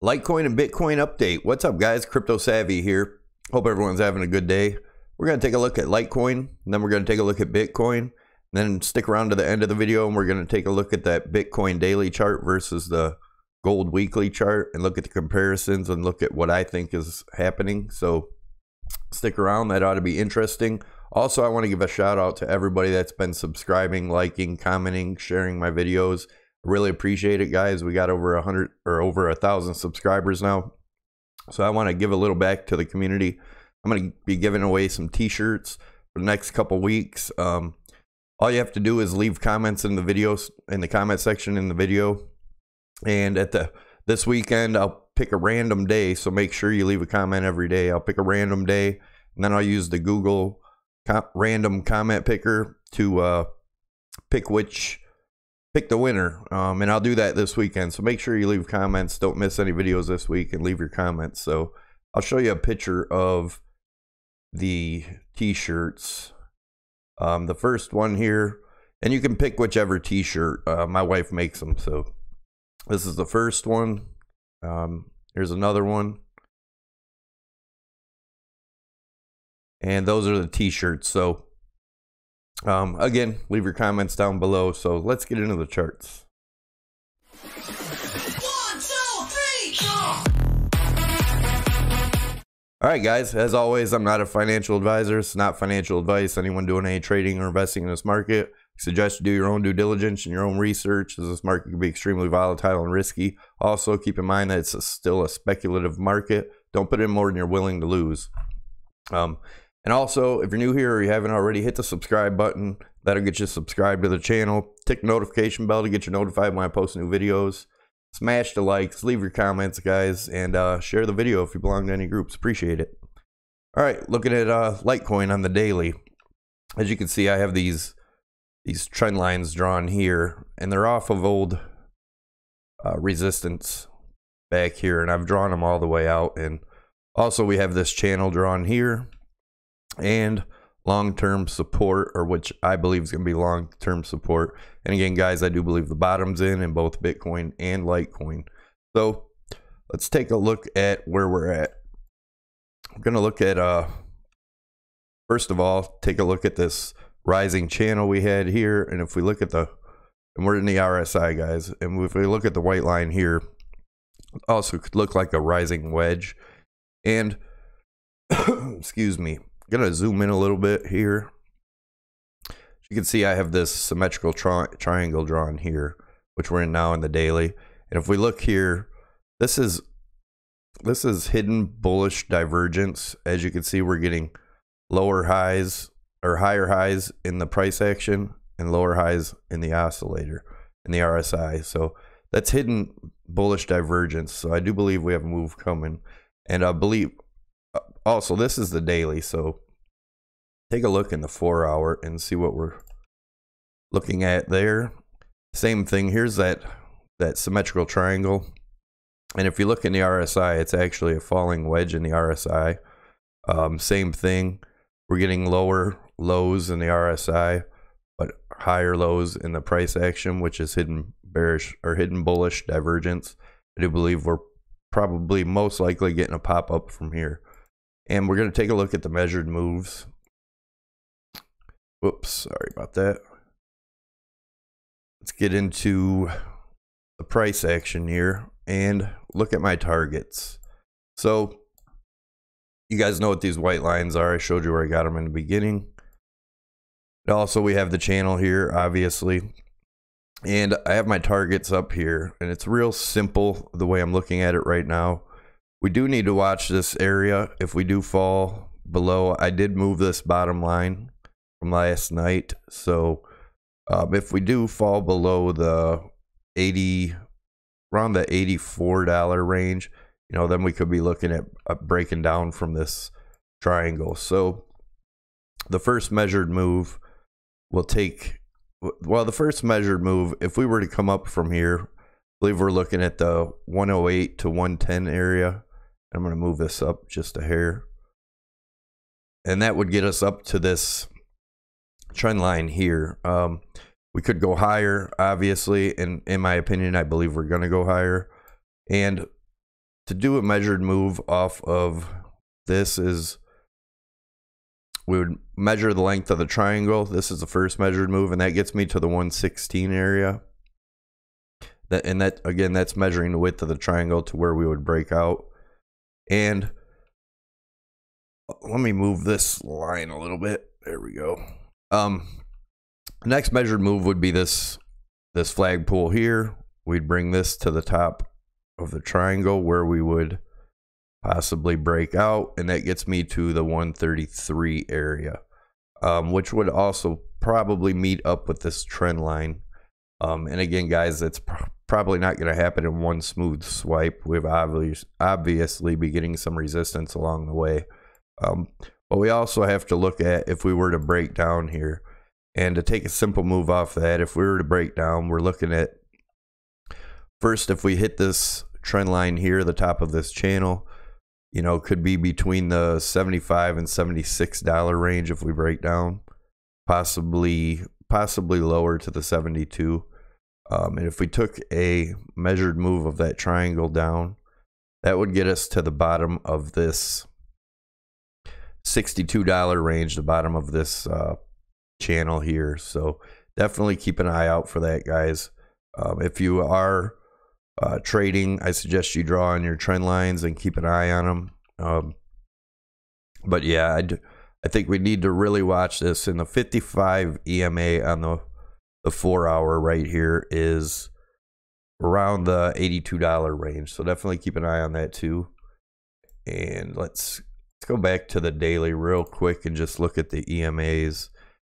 Litecoin and Bitcoin update. What's up, guys? Crypto Savvy here. Hope everyone's having a good day. We're going to take a look at Litecoin, and then we're going to take a look at Bitcoin, and then stick around to the end of the video, and we're going to take a look at that Bitcoin daily chart versus the gold weekly chart, and look at the comparisons and look at what I think is happening. So stick around. That ought to be interesting. Also, I want to give a shout out to everybody that's been subscribing, liking, commenting, sharing my videos. Really appreciate it, guys. We got over 100 or over 1,000 subscribers now, so I want to give a little back to the community. I'm going to be giving away some t-shirts for the next couple weeks. All you have to do is leave comments in the videos, in the comment section in the video, and at this weekend I'll pick a random day, so make sure you leave a comment every day. I'll pick a random day, and then I'll use the Google random comment picker to pick the winner, and I'll do that this weekend. So make sure you leave comments. Don't miss any videos this week, and leave your comments. So I'll show you a picture of the t-shirts. The first one here, and you can pick whichever t-shirt. My wife makes them. So this is the first one. Here's another one, and those are the t-shirts. So again, leave your comments down below. So let's get into the charts. 1, 2, 3, jump! All right, guys, as always, I'm not a financial advisor. It's not financial advice. Anyone doing any trading or investing in this market, I suggest you do your own due diligence and your own research, as this market can be extremely volatile and risky. Also, keep in mind that it's still a speculative market. Don't put in more than you're willing to lose. And also, if you're new here or you haven't already, hit the subscribe button. That'll get you subscribed to the channel. Tick the notification bell to get you notified when I post new videos. Smash the likes, leave your comments, guys, and share the video if you belong to any groups. Appreciate it. All right, looking at Litecoin on the daily. As you can see, I have these trend lines drawn here, and they're off of old resistance back here, and I've drawn them all the way out. And also, we have this channel drawn here, and long-term support, or which I believe is going to be long-term support. And again, guys, I do believe the bottom's in both Bitcoin and Litecoin. So let's take a look at where we're at. I'm going to look at first of all, take a look at this rising channel we had here. And if we look at and we're in the RSI, guys, and if we look at the white line here, it also could look like a rising wedge. And excuse me, gonna zoom in a little bit here. You can see I have this symmetrical triangle drawn here, which we're in now in the daily. And if we look here, this is hidden bullish divergence. As you can see, we're getting lower highs or higher highs in the price action and lower highs in the oscillator, in the RSI. So that's hidden bullish divergence. So I do believe we have a move coming, and I believe also this is the daily. So take a look in the 4-hour and see what we're looking at there. Same thing. Here's that symmetrical triangle. And if you look in the RSI, it's actually a falling wedge in the RSI. Same thing. We're getting lower lows in the RSI, but higher lows in the price action, which is hidden bearish or hidden bullish divergence. I do believe we're probably most likely getting a pop up from here. And we're going to take a look at the measured moves. Whoops, sorry about that. Let's get into the price action here and look at my targets. So you guys know what these white lines are. I showed you where I got them in the beginning. And also, we have the channel here, obviously. And I have my targets up here, and it's real simple the way I'm looking at it right now. We do need to watch this area. If we do fall below, I did move this bottom line from last night. So if we do fall below the around the $84 range, you know, then we could be looking at breaking down from this triangle. So the first measured move will take, well, the first measured move, if we were to come up from here, I believe we're looking at the 108 to 110 area. I'm going to move this up just a hair, and that would get us up to this trend line here. We could go higher, obviously, and in my opinion, I believe we're going to go higher. And to do a measured move off of this is we would measure the length of the triangle. This is the first measured move, and that gets me to the 116 area. That again, that's measuring the width of the triangle to where we would break out. And let me move this line a little bit. There we go. Next measured move would be this flagpole here. We'd bring this to the top of the triangle where we would possibly break out, and that gets me to the 133 area, which would also probably meet up with this trend line. And again, guys, that's probably not going to happen in one smooth swipe. We've obviously be getting some resistance along the way. But we also have to look at if we were to break down here. And to take a simple move off that, if we were to break down, we're looking at first, if we hit this trend line here, the top of this channel, you know, could be between the $75 and $76 range if we break down, possibly lower to the 72. And if we took a measured move of that triangle down, that would get us to the bottom of this $62 range, the bottom of this channel here. So definitely keep an eye out for that, guys. If you are trading, I suggest you draw on your trend lines and keep an eye on them. But yeah, I think we need to really watch this. In the 55 EMA on the 4 hour right here is around the $82 range. So definitely keep an eye on that too. And let's go back to the daily real quick and just look at the EMAs.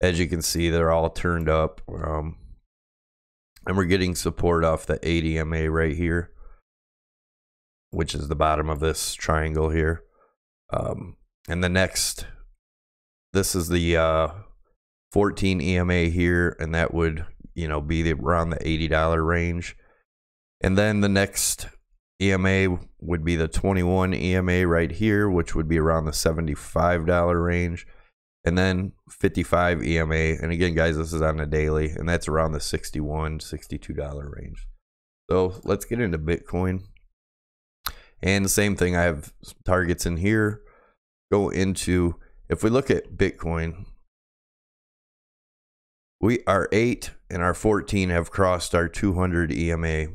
As you can see, they're all turned up. And we're getting support off the 8 EMA right here, which is the bottom of this triangle here. And the next, this is the 14 EMA here, and that would, you know, be around the $80 range. And then the next EMA would be the 21 EMA right here, which would be around the $75 range. And then 55 EMA, and again, guys, this is on the daily, and that's around the $61, $62 range. So let's get into Bitcoin. And the same thing, I have targets in here. Go into, if we look at Bitcoin, our 8 and our 14 have crossed our 200 EMA,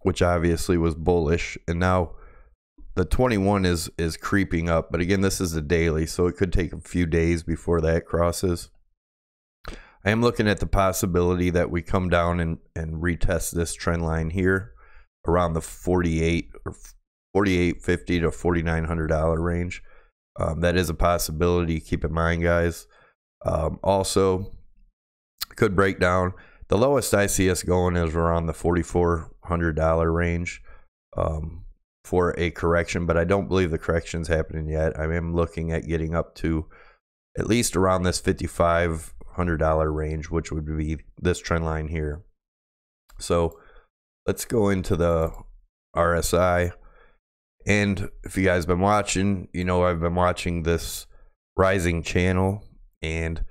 which obviously was bullish, and now the 21 is creeping up. But again, this is a daily, so it could take a few days before that crosses. I am looking at the possibility that we come down and retest this trend line here around the 48 or $48.50 to $4,900 range. That is a possibility. Keep in mind, guys. Also, could break down. The lowest I see us going is around the $4,400 range for a correction, but I don't believe the correction's happening yet. I am looking at getting up to at least around this $5,500 range, which would be this trend line here. So let's go into the RSI. And if you guys have been watching, you know I've been watching this rising channel. And if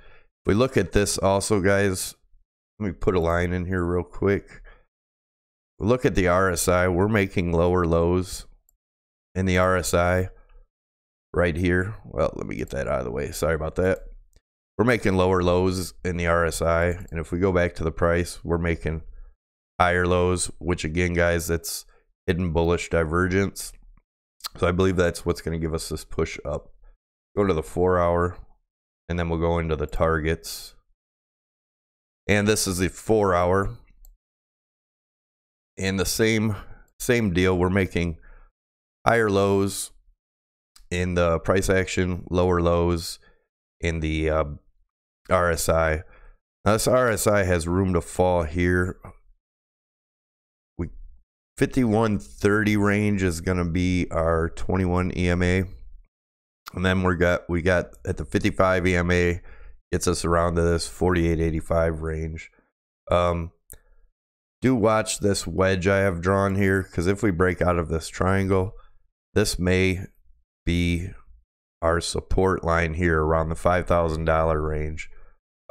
we look at this also, guys, let me put a line in here real quick. Look at the RSI. We're making lower lows in the RSI right here. Well, let me get that out of the way. Sorry about that. We're making lower lows in the RSI. And if we go back to the price, we're making higher lows, which again, guys, that's hidden bullish divergence. So I believe that's what's going to give us this push up. Go to the 4 hour, and then we'll go into the targets. And this is the 4 hour. And the same deal, we're making higher lows in the price action, lower lows in the RSI. Now this RSI has room to fall here. 5130 range is going to be our 21 EMA, and then we got at the 55 EMA gets us around to this 4885 range. Do watch this wedge I have drawn here, because if we break out of this triangle, this may be our support line here around the $5,000 range,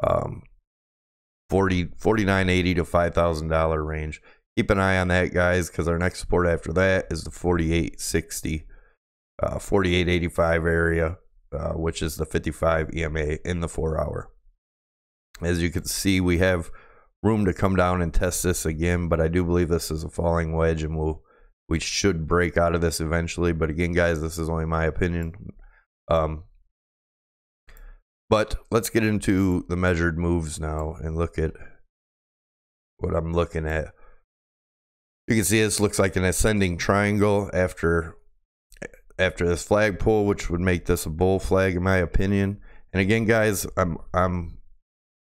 $49.80 to $5,000 range. keep an eye on that, guys, because our next support after that is the 4860, 4885 area, which is the 55 EMA in the 4-hour. As you can see, we have room to come down and test this again, but I do believe this is a falling wedge, and we should break out of this eventually. But again, guys, this is only my opinion. But let's get into the measured moves now and look at what I'm looking at. You can see this looks like an ascending triangle after this flagpole, which would make this a bull flag in my opinion. And again, guys, I'm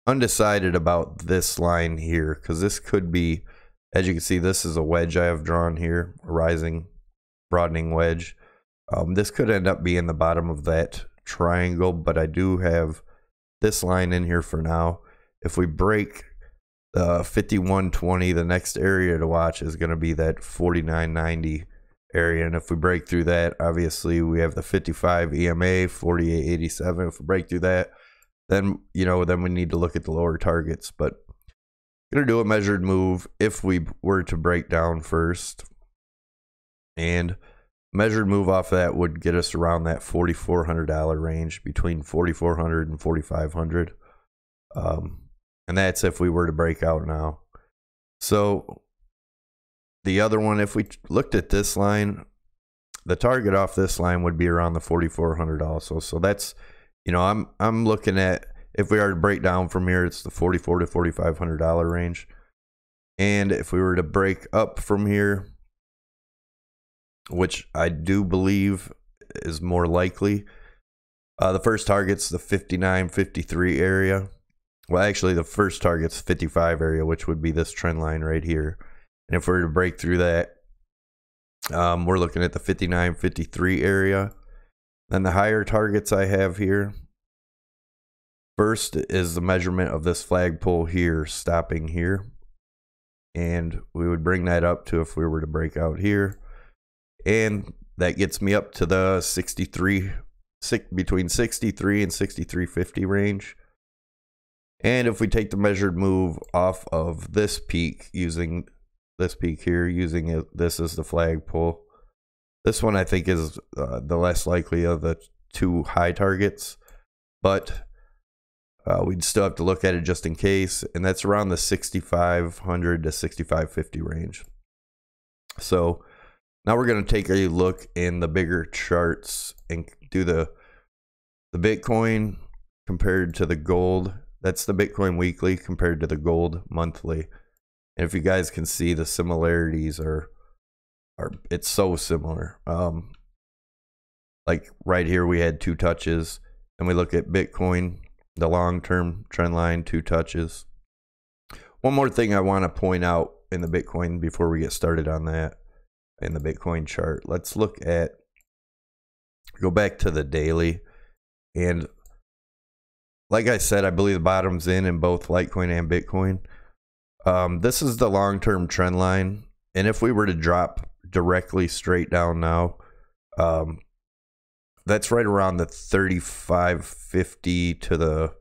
undecided about this line here, because this could be, as you can see, this is a wedge I have drawn here, a rising broadening wedge. This could end up being the bottom of that triangle, but I do have this line in here for now. If we break the 5120, the next area to watch is going to be that 4990 area, and if we break through that, obviously we have the 55 EMA, 4887. If we break through that, then then we need to look at the lower targets. But I'm going to do a measured move if we were to break down first, and measured move off that would get us around that $4,400 range, between $4,400 and $4,500. And that's if we were to break out now. So the other one, if we looked at this line, the target off this line would be around the $4,400 also. So that's, I'm looking at, if we are to break down from here, it's the $4,400 to $4,500 range. And if we were to break up from here, which I do believe is more likely, the first target's the 5953 area. Well, actually, the first target's 55 area, which would be this trend line right here. And if we were to break through that, we're looking at the 5953 area. Then the higher targets I have here, first is the measurement of this flagpole here, stopping here. And we would bring that up to if we were to break out here. And that gets me up to the between 63 and 6350 range. And if we take the measured move off of this peak, using this peak here, using this as the flagpole, this one I think is the less likely of the two high targets, but we'd still have to look at it just in case, and that's around the 6500 to 6550 range. So now we're going to take a look in the bigger charts and do the Bitcoin compared to the gold. That's the Bitcoin weekly compared to the gold monthly. And if you guys can see, the similarities are it's so similar. Like right here we had 2 touches, and we look at Bitcoin, the long-term trend line, 2 touches. One more thing I want to point out in the Bitcoin before we get started on that, in the Bitcoin chart, let's go back to the daily. And like I said, I believe the bottom's in both Litecoin and Bitcoin. This is the long-term trend line, and if we were to drop directly straight down now, that's right around the 3550 to the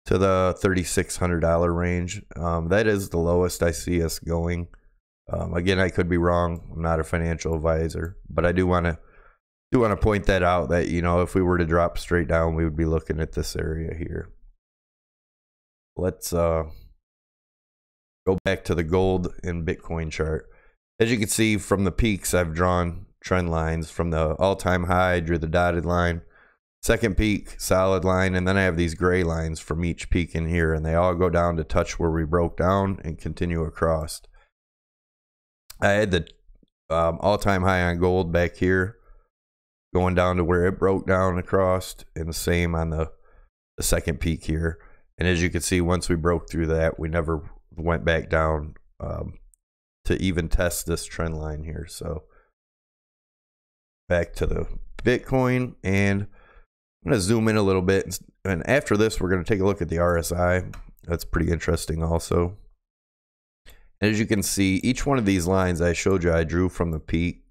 $3,600 range. That is the lowest I see us going. Again, I could be wrong. I'm not a financial advisor, but I do want to point that out, that if we were to drop straight down, we would be looking at this area here. Let's go back to the gold and Bitcoin chart. As you can see from the peaks, I've drawn trend lines. From the all-time high, I drew the dotted line, second peak, solid line, and then I have these gray lines from each peak in here, and they all go down to touch where we broke down and continue across. I had the all-time high on gold back here, going down to where it broke down across, and the same on the second peak here. And as you can see, once we broke through that, we never went back down to even test this trend line here. So back to the Bitcoin, and I'm going to zoom in a little bit, and after this we're going to take a look at the RSI. That's pretty interesting also. And as you can see, each one of these lines I showed you I drew from the peak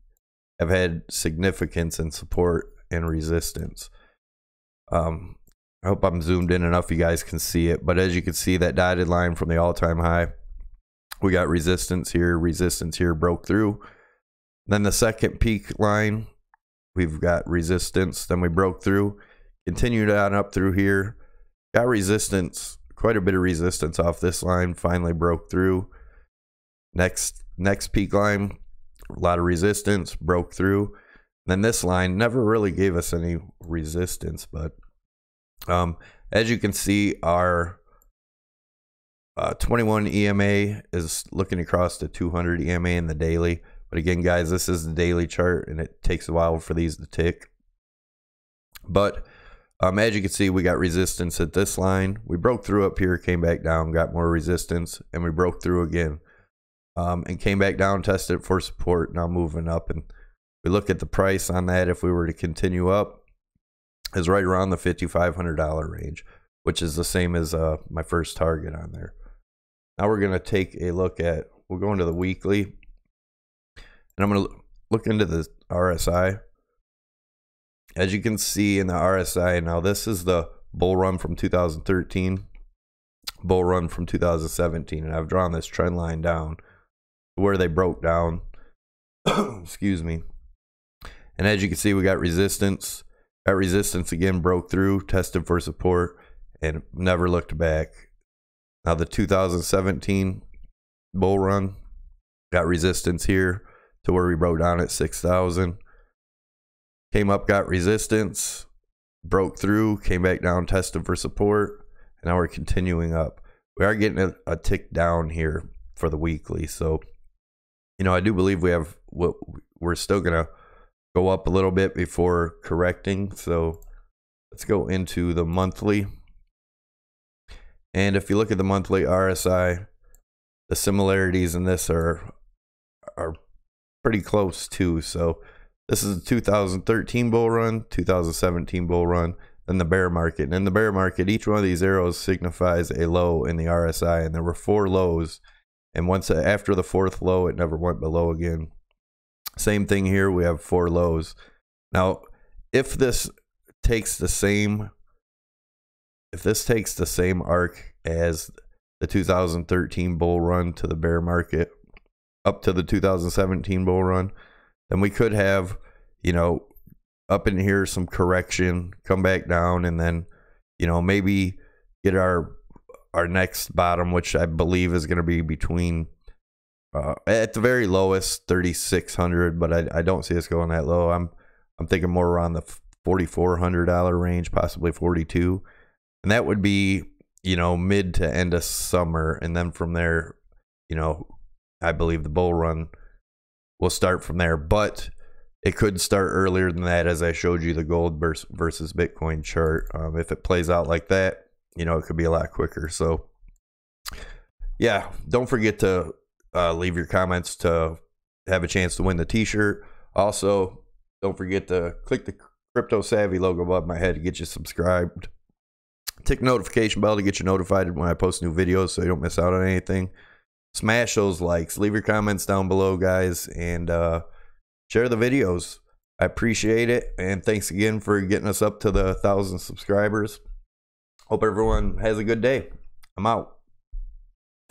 have had significance in support and resistance. I hope I'm zoomed in enough you guys can see it, but as you can see, that dotted line from the all-time high We got resistance here, broke through. Then the second peak line, we've got resistance, then we broke through, continued on up through here, got resistance, quite a bit of resistance off this line, finally broke through. Next peak line, a lot of resistance, broke through. Then this line never really gave us any resistance, but as you can see, our 21 EMA is looking across the 200 EMA in the daily. But again, guys, this is the daily chart, and it takes a while for these to tick. But as you can see, we got resistance at this line. We broke through up here, came back down, got more resistance, and we broke through again. And came back down, tested for support, now moving up. And we look at the price on that, if we were to continue up, is right around the $5,500 range, which is the same as my first target on there. Now we're going to take a look at, we'll go into the weekly, and I'm going to look into the RSI. As you can see in the RSI, now this is the bull run from 2013, bull run from 2017, and I've drawn this trend line down where they broke down. Excuse me. And as you can see, we got resistance. That resistance again broke through, tested for support, and never looked back. Now the 2017 bull run got resistance here to where we broke down at 6,000. Came up, got resistance, broke through, came back down, tested for support, and now we're continuing up. We are getting a tick down here for the weekly. So, you know, I do believe we're still going to go up a little bit before correcting. So let's go into the monthly. And if you look at the monthly RSI, the similarities in this are pretty close too. So this is the 2013 bull run, 2017 bull run, then the bear market. And in the bear market, each one of these arrows signifies a low in the RSI, and there were 4 lows. And once after the 4th low, it never went below again. Same thing here, we have 4 lows. Now, if this takes the same arc as the 2013 bull run to the bear market up to the 2017 bull run, then we could have, you know, up in here some correction, come back down, and then, you know, maybe get our next bottom, which I believe is going to be between at the very lowest 3,600, but I don't see us going that low. I'm thinking more around the $4,400 range, possibly 42, and that would be, you know, mid to end of summer. And then from there, you know, I believe the bull run will start from there, but it could start earlier than that, as I showed you the gold versus Bitcoin chart. If it plays out like that, you know, it could be a lot quicker. So yeah, don't forget to leave your comments to have a chance to win the t-shirt. Also, don't forget to click the Crypto Savvy logo above my head to get you subscribed. Tick the notification bell to get you notified when I post new videos so you don't miss out on anything. Smash those likes, leave your comments down below, guys, and share the videos. I appreciate it, and thanks again for getting us up to the 1,000 subscribers. Hope everyone has a good day. I'm out.